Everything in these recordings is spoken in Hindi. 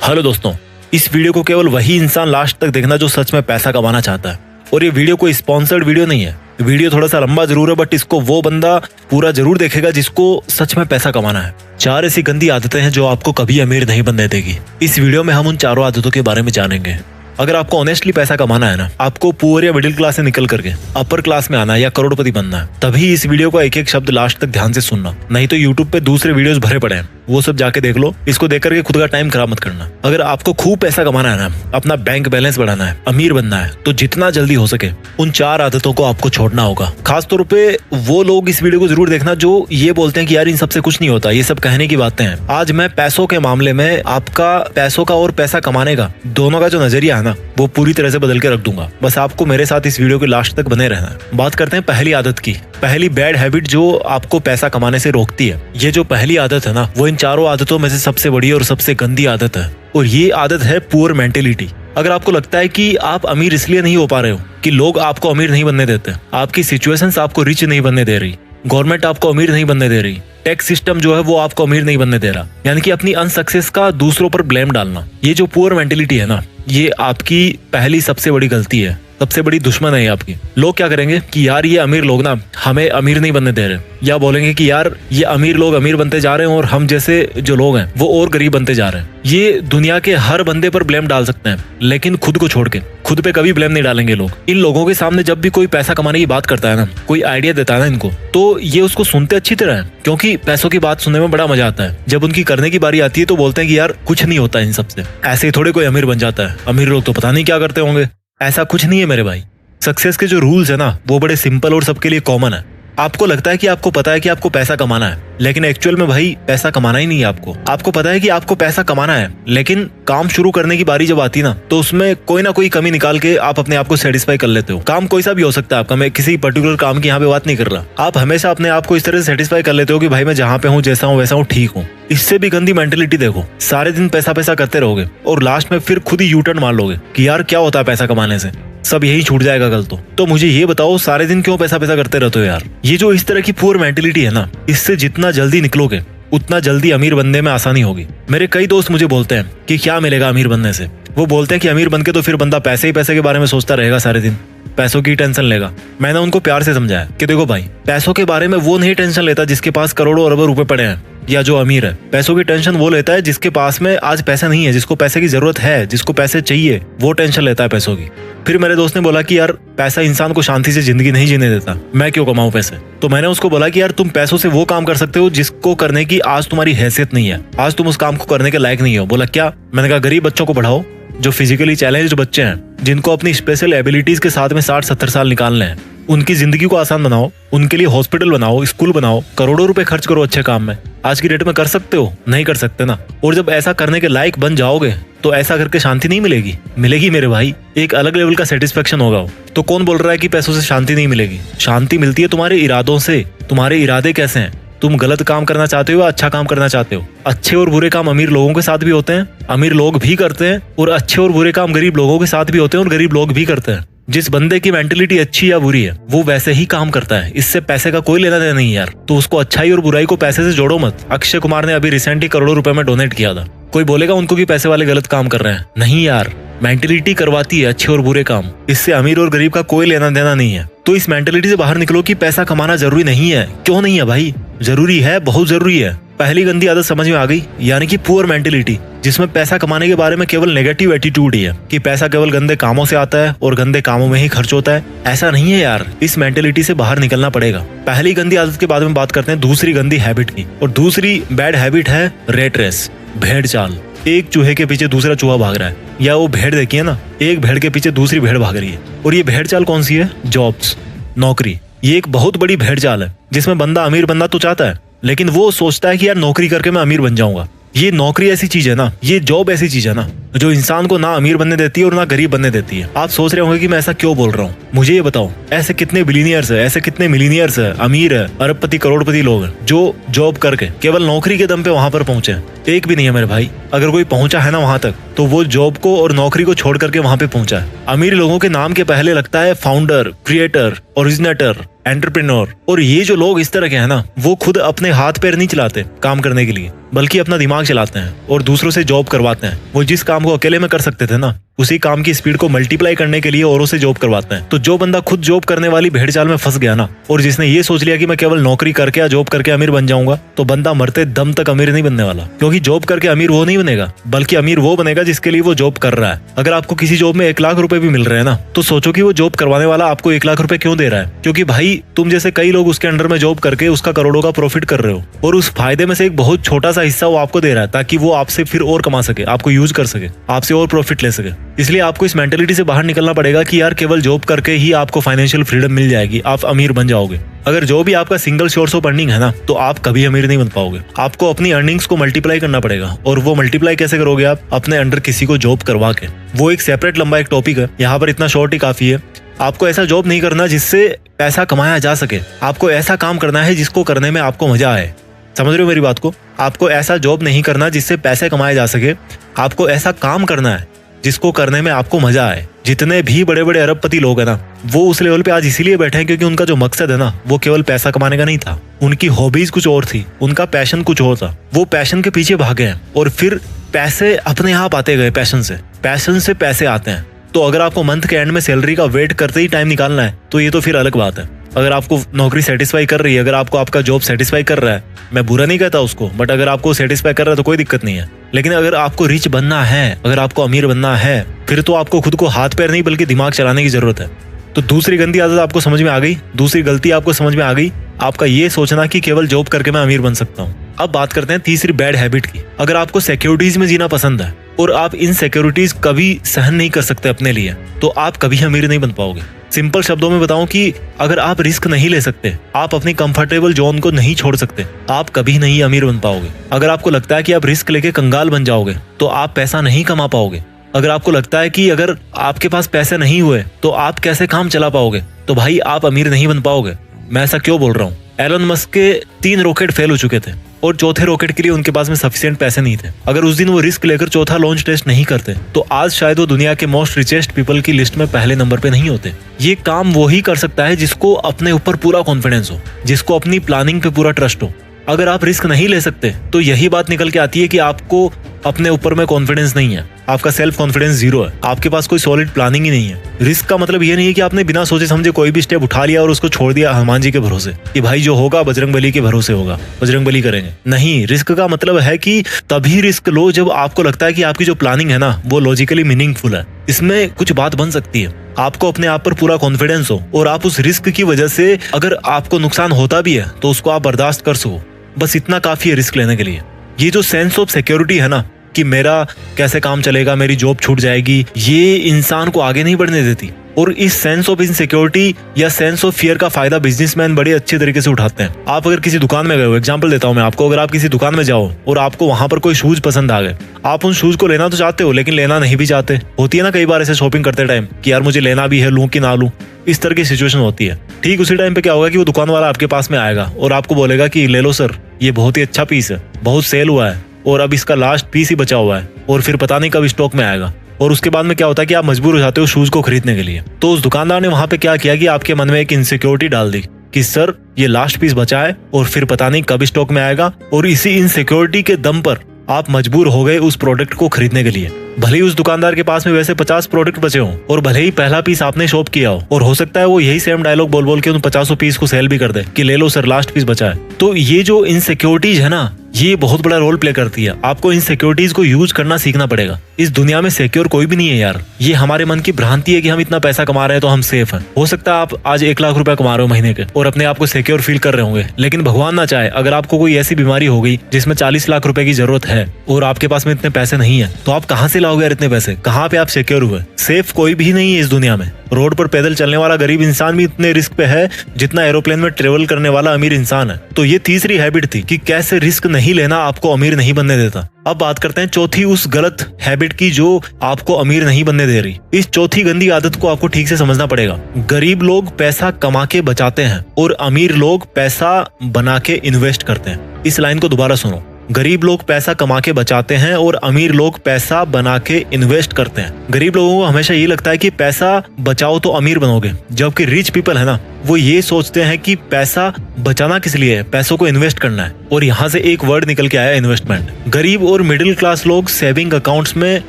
हेलो दोस्तों, इस वीडियो को केवल वही इंसान लास्ट तक देखना जो सच में पैसा कमाना चाहता है। और ये वीडियो कोई स्पॉन्सर्ड वीडियो नहीं है। वीडियो थोड़ा सा लंबा जरूर है, बट इसको वो बंदा पूरा जरूर देखेगा जिसको सच में पैसा कमाना है। 4 ऐसी गंदी आदतें हैं जो आपको कभी अमीर नहीं बनने देगी। इस वीडियो में हम उन चारों आदतों के बारे में जानेंगे। अगर आपको ऑनेस्टली पैसा कमाना है ना, आपको पुअर या मिडिल क्लास से निकल करके अपर क्लास में आना है या करोड़पति बनना है, तभी इस वीडियो का एक एक शब्द लास्ट तक ध्यान से सुनना। नहीं तो यूट्यूब पे दूसरे वीडियोस भरे पड़े हैं, वो सब जाके देख लो। इसको देख करके खुद का टाइम खराब मत करना। अगर आपको खूब पैसा कमाना है ना, अपना बैंक बैलेंस बढ़ाना है, अमीर बनना है, तो जितना जल्दी हो सके उन 4 आदतों को आपको छोड़ना होगा। खासतौर पे वो लोग इस वीडियो को जरूर देखना जो ये बोलते हैं कि यार इन सबसे कुछ नहीं होता, ये सब कहने की बातें हैं। आज मैं पैसों के मामले में आपका पैसों का और पैसा कमाने का दोनों का जो नजरिया है ना, वो पूरी तरह से बदल के रख दूंगा। बस आपको मेरे साथ इस वीडियो के लास्ट तक बने रहना है। बात करते हैं पहली आदत की। पहली बैड हैबिट जो आपको पैसा कमाने से रोकती है। ये जो पहली आदत है ना, वो इन चारों आदतों में से सबसे बड़ी और सबसे गंदी आदत है। और ये आदत है पुअर मेंटेलिटी। अगर आपको लगता है कि आप अमीर इसलिए नहीं हो पा रहे हो कि लोग आपको अमीर नहीं बनने देते, आपकी सिचुएशंस आपको रिच नहीं बनने दे रही, गवर्नमेंट आपको अमीर नहीं बनने दे रही, टैक्स सिस्टम जो है वो आपको अमीर नहीं बनने दे रहा, यानी कि अपनी अनसक्सेस का दूसरों पर ब्लेम डालना, ये जो पुअर मेंटेलिटी है ना, ये आपकी पहली सबसे बड़ी गलती है, सबसे बड़ी दुश्मन है आपकी। लोग क्या करेंगे कि यार ये अमीर लोग ना हमें अमीर नहीं बनने दे रहे, या बोलेंगे कि यार ये अमीर लोग अमीर बनते जा रहे हैं और हम जैसे जो लोग हैं वो और गरीब बनते जा रहे हैं। ये दुनिया के हर बंदे पर ब्लेम डाल सकते हैं, लेकिन खुद को छोड़ के खुद पे कभी ब्लेम नहीं डालेंगे लोग। इन लोगों के सामने जब भी कोई पैसा कमाने की बात करता है ना, कोई आइडिया देता है ना इनको, तो ये उसको सुनते अच्छी तरह है, क्योंकि पैसों की बात सुनने में बड़ा मजा आता है। जब उनकी करने की बारी आती है तो बोलते हैं कि यार कुछ नहीं होता इन सबसे, ऐसे ही थोड़े कोई अमीर बन जाता है, अमीर लोग तो पता नहीं क्या करते होंगे। ऐसा कुछ नहीं है मेरे भाई। सक्सेस के जो रूल्स है ना, वो बड़े सिंपल और सबके लिए कॉमन है। आपको लगता है कि आपको पता है कि आपको पैसा कमाना है, लेकिन एक्चुअल में भाई पैसा कमाना ही नहीं है आपको। आपको पता है कि आपको पैसा कमाना है, लेकिन काम शुरू करने की बारी जब आती है ना, तो उसमें कोई ना कोई कमी निकाल के आप अपने आप को सेटिस्फाई कर लेते हो। काम कोई सा भी हो सकता है आपका, मैं किसी पर्टिकुलर काम की यहाँ पे बात नहीं कर रहा। आप हमेशा अपने आप को इस तरह से सेटिस्फाई कर लेते हो कि भाई मैं जहाँ पे हूँ, जैसा हूँ वैसा हूँ, ठीक हूँ। इससे भी गंदी मेंटेलिटी देखो, सारे दिन पैसा पैसा करते रहोगे और लास्ट में फिर खुद ही यू टर्न मार लोगे कि यार क्या होता है पैसा कमाने से, सब यही छूट जाएगा कल तो मुझे ये बताओ सारे दिन क्यों पैसा पैसा करते रहते हो यार। ये जो इस तरह की पुअर मेंटेलिटी है ना, इससे जितना जल्दी निकलोगे उतना जल्दी अमीर बनने में आसानी होगी। मेरे कई दोस्त मुझे बोलते हैं कि क्या मिलेगा अमीर बनने से। वो बोलते हैं कि अमीर बनके तो फिर बंदा पैसे ही पैसे के बारे में सोचता रहेगा, सारे दिन पैसों की टेंशन लेगा। मैंने उनको प्यार से समझाया कि देखो भाई, पैसों के बारे में वो नहीं टेंशन लेता जिसके पास करोड़ों अरबों रुपए पड़े हैं या जो अमीर है। पैसों की टेंशन वो लेता है जिसके पास में आज पैसा नहीं है, जिसको पैसे की जरूरत है, जिसको पैसे चाहिए, वो टेंशन लेता है पैसों की। फिर मेरे दोस्त ने बोला कि यार पैसा इंसान को शांति से जिंदगी नहीं जीने देता, मैं क्यों कमाऊं पैसे। तो मैंने उसको बोला कि यार तुम पैसों से वो काम कर सकते हो जिसको करने की आज तुम्हारी हैसियत नहीं है, आज तुम उस काम को करने के लायक नहीं हो। बोला क्या? मैंने कहा गरीब बच्चों को पढ़ाओ, जो फिजिकली चैलेंज्ड बच्चे हैं, जिनको अपनी स्पेशल एबिलिटीज के साथ में 60-70 साल निकालने हैं, उनकी जिंदगी को आसान बनाओ, उनके लिए हॉस्पिटल बनाओ, स्कूल बनाओ, करोड़ों रुपए खर्च करो अच्छे काम में। आज की डेट में कर सकते हो? नहीं कर सकते ना। और जब ऐसा करने के लायक बन जाओगे तो ऐसा करके शांति नहीं मिलेगी, मिलेगी मेरे भाई, एक अलग लेवल का सेटिस्फेक्शन होगा। तो कौन बोल रहा है कि पैसों से शांति नहीं मिलेगी? शांति मिलती है तुम्हारे इरादों से। तुम्हारे इरादे कैसे हैं? तुम गलत काम करना चाहते हो या अच्छा काम करना चाहते हो? अच्छे और बुरे काम अमीर लोगों के साथ भी होते हैं, अमीर लोग भी करते हैं, और अच्छे और बुरे काम गरीब लोगों के साथ भी होते हैं और गरीब लोग भी करते हैं। जिस बंदे की मेंटेलिटी अच्छी या बुरी है वो वैसे ही काम करता है, इससे पैसे का कोई लेना देना नहीं यार। तो उसको अच्छाई और बुराई को पैसे से जोड़ो मत। अक्षय कुमार ने अभी रिसेंटली करोड़ों रुपए में डोनेट किया था। कोई बोलेगा उनको कि पैसे वाले गलत काम कर रहे हैं? नहीं यार, मेंटेलिटी करवाती है अच्छे और बुरे काम, इससे अमीर और गरीब का कोई लेना देना नहीं है। तो इस मेंटेलिटी से बाहर निकलो कि पैसा कमाना जरूरी नहीं है। क्यों नहीं है भाई? जरूरी है, बहुत जरूरी है। पहली गंदी आदत समझ में आ गई, यानी कि पुअर मेंटेलिटी, जिसमें पैसा कमाने के बारे में केवल नेगेटिव एटीट्यूड ही है कि पैसा केवल गंदे कामों से आता है और गंदे कामों में ही खर्च होता है। ऐसा नहीं है यार, इस मेंटेलिटी से बाहर निकलना पड़ेगा। पहली गंदी आदत के बाद में बात करते हैं दूसरी गंदी हैबिट की, और दूसरी बैड हैबिट है रेट रेस, भेड़ चाल। एक चूहे के पीछे दूसरा चूहा भाग रहा है, या वो भेड़ देखिए ना, एक भेड़ के पीछे दूसरी भेड़ भाग रही है। और ये भेड़ चाल कौन सी है? जॉब्स, नौकरी। ये एक बहुत बड़ी भेड़ चाल है जिसमें बंदा अमीर बनना तो चाहता है, लेकिन वो सोचता है कि यार नौकरी करके मैं अमीर बन जाऊंगा। ये नौकरी ऐसी चीज है ना, ये जॉब ऐसी चीज है ना, जो इंसान को ना अमीर बनने देती है और ना गरीब बनने देती है। आप सोच रहे होंगे कि मैं ऐसा क्यों बोल रहा हूँ। मुझे ये बताओ, ऐसे कितने बिलियनियर्स है, ऐसे कितने मिलीनियर्स है, अमीर है, अरबपति करोड़पति लोग हैं जो जॉब करके केवल नौकरी के दम पे वहां पर पहुंचे। एक भी नहीं है मेरे भाई। अगर कोई पहुंचा है ना वहां तक, तो वो जॉब को और नौकरी को छोड़ करके वहां पे पहुंचा है। अमीर लोगों के नाम के पहले लगता है फाउंडर, क्रिएटर, ओरिजिनेटर, एंटरप्रेन्योर। और ये जो लोग इस तरह के हैं ना, वो खुद अपने हाथ पैर नहीं चलाते काम करने के लिए, बल्कि अपना दिमाग चलाते हैं और दूसरों से जॉब करवाते हैं। वो जिस काम को अकेले में कर सकते थे ना, उसी काम की स्पीड को मल्टीप्लाई करने के लिए औरों से जॉब करवाते हैं। तो जो बंदा खुद जॉब करने वाली भेड़ चाल में फंस गया ना, और जिसने ये सोच लिया कि मैं केवल नौकरी करके या जॉब करके अमीर बन जाऊंगा, तो बंदा मरते दम तक अमीर नहीं बनने वाला। क्योंकि जॉब करके अमीर वो नहीं बनेगा, बल्कि अमीर वो बनेगा जिसके लिए वो जॉब कर रहा है। अगर आपको किसी जॉब में 1 लाख रुपए भी मिल रहे हैं ना, तो सोचो कि वो जॉब करवाने वाला आपको 1 लाख रुपए क्यों दे रहा है। क्योंकि भाई तुम जैसे कई लोग उसके अंडर में जॉब करके उसका करोड़ों का प्रॉफिट कर रहे हो, और उस फायदे में से एक बहुत छोटा सा हिस्सा वो आपको दे रहा है, ताकि वो आपसे फिर और कमा सके, आपको यूज कर सके, आपसे और प्रॉफिट ले सके। इसलिए आपको इस मेंटेलिटी से बाहर निकलना पड़ेगा कि यार केवल जॉब करके ही आपको फाइनेंशियल फ्रीडम मिल जाएगी, आप अमीर बन जाओगे। अगर जो भी आपका सिंगल सोर्स ऑफ अर्निंग है ना, तो आप कभी अमीर नहीं बन पाओगे। आपको अपनी अर्निंग्स को मल्टीप्लाई करना पड़ेगा। और वो मल्टीप्लाई कैसे करोगे आप? अपने अंडर किसी को जॉब करवा के। वो एक सेपरेट लंबा एक टॉपिक है, यहाँ पर इतना शॉर्ट ही काफी है। आपको ऐसा जॉब नहीं करना जिससे पैसा कमाया जा सके। आपको ऐसा काम करना है जिसको करने में आपको मजा आए। समझ रहे हो मेरी बात को? आपको ऐसा जॉब नहीं करना जिससे पैसे कमाए जा सके। आपको ऐसा काम करना है जिसको करने में आपको मजा आए। जितने भी बड़े बड़े अरबपति लोग हैं ना, वो उस लेवल पे आज इसीलिए बैठे हैं क्योंकि उनका जो मकसद है ना, वो केवल पैसा कमाने का नहीं था। उनकी हॉबीज कुछ और थी, उनका पैशन कुछ और था। वो पैशन के पीछे भागे हैं और फिर पैसे अपने आप आते गए। पैशन से पैसे आते हैं। तो अगर आपको मंथ के एंड में सैलरी का वेट करते ही टाइम निकालना है, तो ये तो फिर अलग बात है। अगर आपको नौकरी सेटिस्फाई कर रही है, अगर आपको आपका जॉब सेटिस्फाई कर रहा है, मैं बुरा नहीं कहता उसको, बट अगर आपको सेटिस्फाई कर रहा है तो कोई दिक्कत नहीं है। लेकिन अगर आपको रिच बनना है, अगर आपको अमीर बनना है, फिर तो आपको खुद को हाथ पैर नहीं बल्कि दिमाग चलाने की जरूरत है। तो दूसरी गंदी आदत आपको समझ में आ गई, दूसरी गलती आपको समझ में आ गई, आपका ये सोचना कि केवल जॉब करके मैं अमीर बन सकता हूँ। अब बात करते हैं तीसरी बैड हैबिट की। अगर आपको सिक्योरिटीज में जीना पसंद है और आप इन सिक्योरिटीज कभी सहन नहीं कर सकते अपने लिए, तो आप कभी अमीर नहीं बन पाओगे। सिंपल शब्दों में बताऊं कि अगर आप रिस्क नहीं ले सकते, आप अपनी कंफर्टेबल जोन को नहीं छोड़ सकते, आप कभी नहीं अमीर बन पाओगे। अगर आपको लगता है कि आप रिस्क लेके कंगाल बन जाओगे, तो आप पैसा नहीं कमा पाओगे। अगर आपको लगता है कि अगर आपके पास पैसे नहीं हुए तो आप कैसे काम चला पाओगे, तो भाई आप अमीर नहीं बन पाओगे। मैं ऐसा क्यों बोल रहा हूँ? एलन मस्क के 3 रॉकेट फेल हो चुके थे और चौथे रॉकेट के लिए उनके पास में सफिशिएंट पैसे नहीं थे। अगर उस दिन वो रिस्क लेकर चौथा लॉन्च टेस्ट नहीं करते, तो आज शायद वो दुनिया के मोस्ट रिचेस्ट पीपल की लिस्ट में पहले नंबर पे नहीं होते। ये काम वो ही कर सकता है जिसको अपने ऊपर पूरा कॉन्फिडेंस हो, जिसको अपनी प्लानिंग पे पूरा ट्रस्ट हो। अगर आप रिस्क नहीं ले सकते, तो यही बात निकल के आती है कि आपको अपने ऊपर में कॉन्फिडेंस नहीं है, आपका सेल्फ कॉन्फिडेंस 0 है, आपके पास कोई सॉलिड प्लानिंग ही नहीं है। रिस्क का मतलब ये नहीं है कि आपने बिना सोचे समझे कोई भी स्टेप उठा लिया और उसको छोड़ दिया हनुमान जी के भरोसे कि भाई जो होगा बजरंगबली के भरोसे होगा, बजरंगबली करेंगे। नहीं, रिस्क का मतलब है कि तभी रिस्क लो जब आपको लगता है कि आपकी जो प्लानिंग है ना, वो लॉजिकली मीनिंगफुल है, इसमें कुछ बात बन सकती है, आपको अपने आप पर पूरा कॉन्फिडेंस हो और आप उस रिस्क की वजह से अगर आपको नुकसान होता भी है तो उसको आप बर्दाश्त कर सको। बस इतना काफी है रिस्क लेने के लिए। ये जो सेंस ऑफ सिक्योरिटी है ना, कि मेरा कैसे काम चलेगा, मेरी जॉब छूट जाएगी, ये इंसान को आगे नहीं बढ़ने देती। और इस सेंस ऑफ इनसिक्योरिटी या सेंस ऑफ फियर का फायदा बिजनेसमैन बड़े अच्छे तरीके से उठाते हैं। आप अगर किसी दुकान में गए हो, एग्जांपल देता हूं मैं आपको, अगर आप किसी दुकान में जाओ और आपको वहां पर कोई शूज पसंद आ गए, आप उन शूज को लेना तो चाहते हो लेकिन लेना नहीं भी चाहते। होती है ना कई बार ऐसे शॉपिंग करते टाइम कि यार मुझे लेना भी है, लूं कि ना लूं, इस तरह की सिचुएशन होती है। ठीक उसी टाइम पे क्या होगा कि वो दुकान वाला आपके पास में आएगा और आपको बोलेगा कि ले लो सर, ये बहुत ही अच्छा पीस है, बहुत सेल हुआ है और अब इसका लास्ट पीस ही बचा हुआ है और फिर पता नहीं कब स्टॉक में आएगा। और उसके बाद में क्या होता है कि आप मजबूर हो जाते हो शूज को खरीदने के लिए। तो उस दुकानदार ने वहां पे क्या किया कि आपके मन में एक इनसिक्योरिटी डाल दी कि सर ये लास्ट पीस बचा है और फिर पता नहीं कब स्टॉक में आएगा, और इसी इनसिक्योरिटी के दम पर आप मजबूर हो गए उस प्रोडक्ट को खरीदने के लिए। भले ही उस दुकानदार के पास में वैसे 50 प्रोडक्ट बचे हों और भले ही पहला पीस आपने शॉप किया हो, और हो सकता है वो यही सेम डायलॉग बोल बोल के उन 50 पीस को सेल भी कर दे कि ले लो सर लास्ट पीस बचा है। तो ये जो इनसिक्योरिटीज है ना, ये बहुत बड़ा रोल प्ले करती है। आपको इन सिक्योरिटीज को यूज करना सीखना पड़ेगा। इस दुनिया में सिक्योर कोई भी नहीं है यार। ये हमारे मन की भ्रांति है कि हम इतना पैसा कमा रहे हैं तो हम सेफ हैं। हो सकता है आप आज 1 लाख रुपए कमा रहे हो महीने के और अपने आप को सिक्योर फील कर रहे होंगे, लेकिन भगवान ना चाहे अगर आपको कोई ऐसी बीमारी हो गई जिसमें 40 लाख रुपए की जरूरत है और आपके पास में इतने पैसे नहीं है, तो आप कहाँ से लाओगे यार इतने पैसे? कहाँ पे आप सिक्योर हुए? सेफ कोई भी नहीं है इस दुनिया में। रोड पर पैदल चलने वाला गरीब इंसान भी इतने रिस्क पे है जितना एरोप्लेन में ट्रेवल करने वाला अमीर इंसान है। तो ये तीसरी हैबिट थी कि कैसे रिस्क नहीं लेना आपको अमीर नहीं बनने देता। अब बात करते हैं चौथी उस गलत हैबिट की जो आपको अमीर नहीं बनने दे रही। इस चौथी गंदी आदत को आपको ठीक से समझना पड़ेगा। गरीब लोग पैसा कमा के बचाते हैं और अमीर लोग पैसा बना के इन्वेस्ट करते हैं। इस लाइन को दोबारा सुनो, गरीब लोग पैसा कमा के बचाते हैं और अमीर लोग पैसा बना के इन्वेस्ट करते हैं। गरीब लोगों को हमेशा ये लगता है कि पैसा बचाओ तो अमीर बनोगे, जबकि रिच पीपल है ना, वो ये सोचते हैं कि पैसा बचाना किस लिए है, पैसों को इन्वेस्ट करना है। और यहाँ से एक वर्ड निकल के आया, इन्वेस्टमेंट। गरीब और मिडिल क्लास लोग सेविंग अकाउंट्स में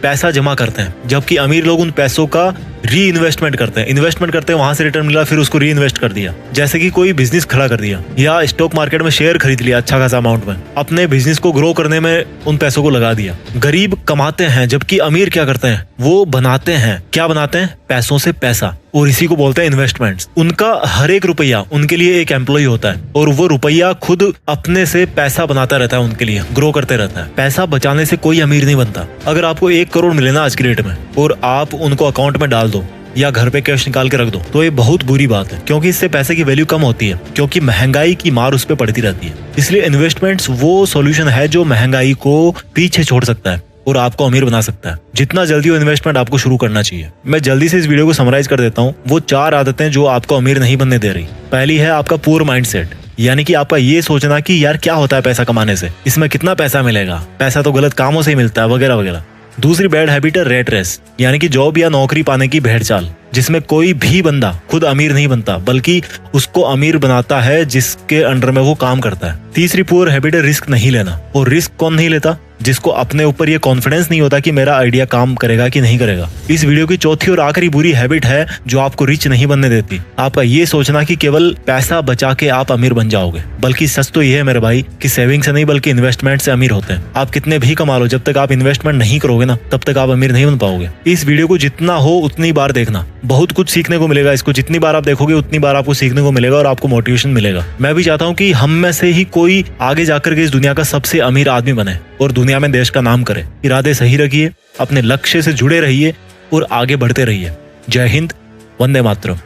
पैसा जमा करते हैं, जबकि अमीर लोग उन पैसों का री इन्वेस्टमेंट करते हैं। इन्वेस्टमेंट करते हैं, वहां से रिटर्न मिला, फिर उसको री इन्वेस्ट कर दिया। जैसे कि कोई बिजनेस खड़ा कर दिया या स्टॉक मार्केट में शेयर खरीद लिया अच्छा खासा अमाउंट में, अपने बिजनेस को ग्रो करने में उन पैसों को लगा दिया। गरीब कमाते हैं, जबकि अमीर क्या करते हैं, वो बनाते हैं। क्या बनाते हैं? पैसों से पैसा, और इसी को बोलते हैं इन्वेस्टमेंट्स। उनका हर एक रुपया उनके लिए एक एम्प्लॉय होता है और वो रुपया खुद अपने से पैसा बनाता रहता है, उनके लिए ग्रो करते रहता है। पैसा बचाने से कोई अमीर नहीं बनता। अगर आपको 1 करोड़ मिले ना आज की डेट में और आप उनको अकाउंट में डाल दो या घर पे कैश निकाल के रख दो, तो ये बहुत बुरी बात है, क्योंकि इससे पैसे की वैल्यू कम होती है, क्योंकि महंगाई की मार उस पर पड़ती रहती है। इसलिए इन्वेस्टमेंट्स वो सॉल्यूशन है जो महंगाई को पीछे छोड़ सकता है और आपको अमीर बना सकता है। जितना जल्दी हो इन्वेस्टमेंट आपको शुरू करना चाहिए। मैं जल्दी से इस वीडियो को समराइज कर देता हूँ। वो 4 आदतें जो आपको अमीर नहीं बनने दे रही। पहली है आपका पुअर माइंडसेट, यानी कि आपका ये सोचना कि यार क्या होता है पैसा कमाने से, इसमें कितना पैसा मिलेगा, पैसा तो गलत कामों से ही मिलता है, वगैरह वगैरह। दूसरी बैड हैबिट है रेट रेस, यानी कि जॉब या नौकरी पाने की भेड़ चाल, जिसमें कोई भी बंदा खुद अमीर नहीं बनता, बल्कि उसको अमीर बनाता है जिसके अंडर में वो काम करता है। तीसरी पुअर हैबिट है रिस्क नहीं लेना। और रिस्क कौन नहीं लेता? जिसको अपने ऊपर ये कॉन्फिडेंस नहीं होता कि मेरा आइडिया काम करेगा कि नहीं करेगा। इस वीडियो की चौथी और आखिरी बुरी हैबिट है जो आपको रिच नहीं बनने देती, आपका ये सोचना कि केवल पैसा बचा के आप अमीर बन जाओगे। बल्कि सच तो ये है मेरे भाई कि सेविंग से नहीं बल्कि इन्वेस्टमेंट से अमीर होते हैं। आप कितने भी कमा लो, जब तक आप इन्वेस्टमेंट नहीं करोगे ना, तब तक आप अमीर नहीं बन पाओगे। इस वीडियो को जितना हो उतनी बार देखना, बहुत कुछ सीखने को मिलेगा। इसको जितनी बार आप देखोगे उतनी बार आपको सीखने को मिलेगा और आपको मोटिवेशन मिलेगा। मैं भी चाहता हूँ कि हम में से ही कोई आगे जाकर के इस दुनिया का सबसे अमीर आदमी बने और दुनिया में देश का नाम करे। इरादे सही रखिए, अपने लक्ष्य से जुड़े रहिए और आगे बढ़ते रहिए। जय हिंद, वंदे मातरम।